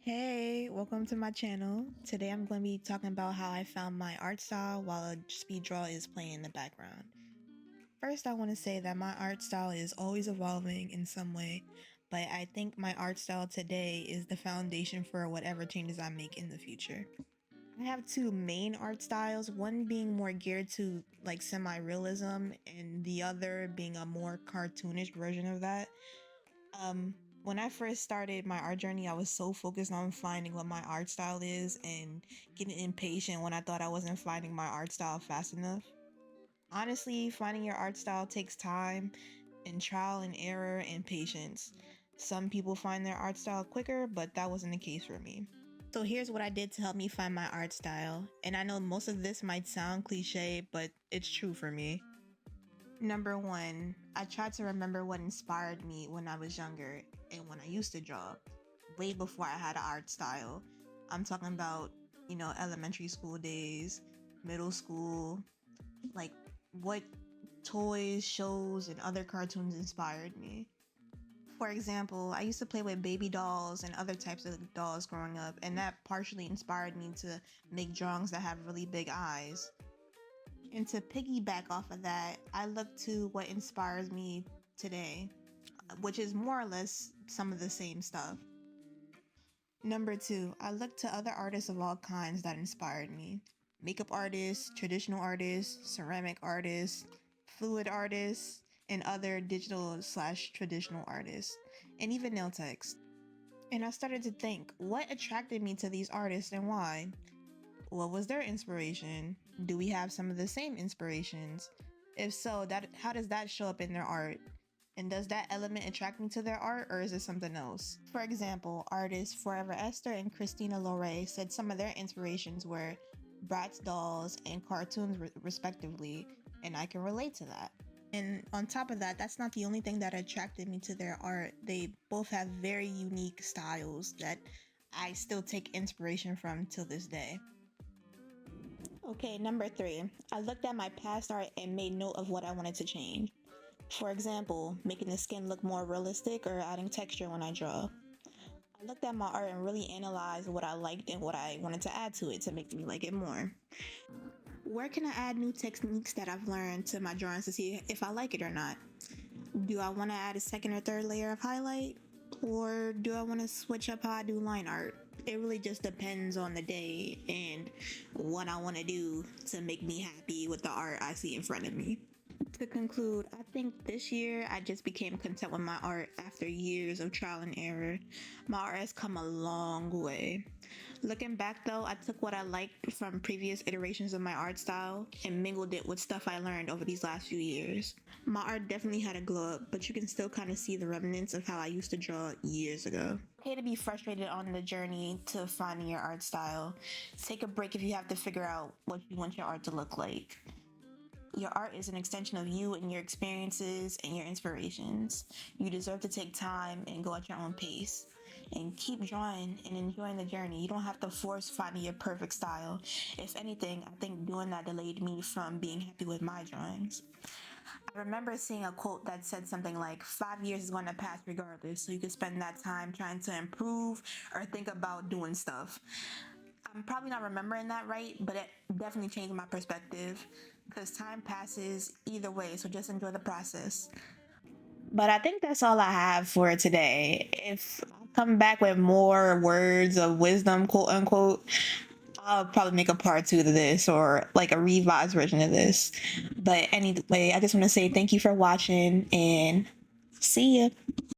Hey, welcome to my channel. Today I'm going to be talking about how I found my art style while a speed draw is playing in the background. First, I want to say that my art style is always evolving in some way, but I think my art style today is the foundation for whatever changes I make in the future. I have two main art styles, one being more geared to like semi-realism and the other being a more cartoonish version of that. When I first started my art journey, I was so focused on finding what my art style is and getting impatient when I thought I wasn't finding my art style fast enough. Honestly, finding your art style takes time and trial and error and patience. Some people find their art style quicker, but that wasn't the case for me. So here's what I did to help me find my art style. And I know most of this might sound cliche, but it's true for me. Number one, I tried to remember what inspired me when I was younger and when I used to draw, way before I had an art style. I'm talking about, elementary school days, middle school, like what toys, shows, and other cartoons inspired me. For example, I used to play with baby dolls and other types of dolls growing up, and that partially inspired me to make drawings that have really big eyes. And to piggyback off of that, I look to what inspires me today, which is more or less some of the same stuff. Number two, I look to other artists of all kinds that inspired me: makeup artists, traditional artists, ceramic artists, fluid artists, and other digital slash traditional artists, and even nail techs. And I started to think, what attracted me to these artists and why? What was their inspiration? Do we have some of the same inspirations? If so, how does that show up in their art? And does that element attract me to their art, or is it something else? For example, artists Forever Esther and Christina Lorre said some of their inspirations were Bratz dolls and cartoons, respectively, and I can relate to that. And on top of that, that's not the only thing that attracted me to their art. They both have very unique styles that I still take inspiration from till this day. Okay, number three, I looked at my past art and made note of what I wanted to change. For example, making the skin look more realistic or adding texture when I draw. I looked at my art and really analyzed what I liked and what I wanted to add to it to make me like it more. Where can I add new techniques that I've learned to my drawings to see if I like it or not? Do I want to add a second or third layer of highlight? Or do I want to switch up how I do line art? It really just depends on the day and what I want to do to make me happy with the art I see in front of me. To conclude, I think this year I just became content with my art after years of trial and error. My art has come a long way. Looking back though, I took what I liked from previous iterations of my art style and mingled it with stuff I learned over these last few years. My art definitely had a glow up, but you can still kind of see the remnants of how I used to draw years ago. Okay to be frustrated on the journey to finding your art style. Take a break if you have to figure out what you want your art to look like. Your art is an extension of you and your experiences and your inspirations. You deserve to take time and go at your own pace. And keep drawing and enjoying the journey. You don't have to force finding your perfect style. If anything, I think doing that delayed me from being happy with my drawings. I remember seeing a quote that said something like 5 years is going to pass regardless, so you could spend that time trying to improve or think about doing stuff. I'm probably not remembering that right, but it definitely changed my perspective because time passes either way, so just enjoy the process. But I think that's all I have for today. If I come back with more words of wisdom, quote unquote, I'll probably make a part two to this or like a revised version of this. But anyway, I just want to say thank you for watching and see ya.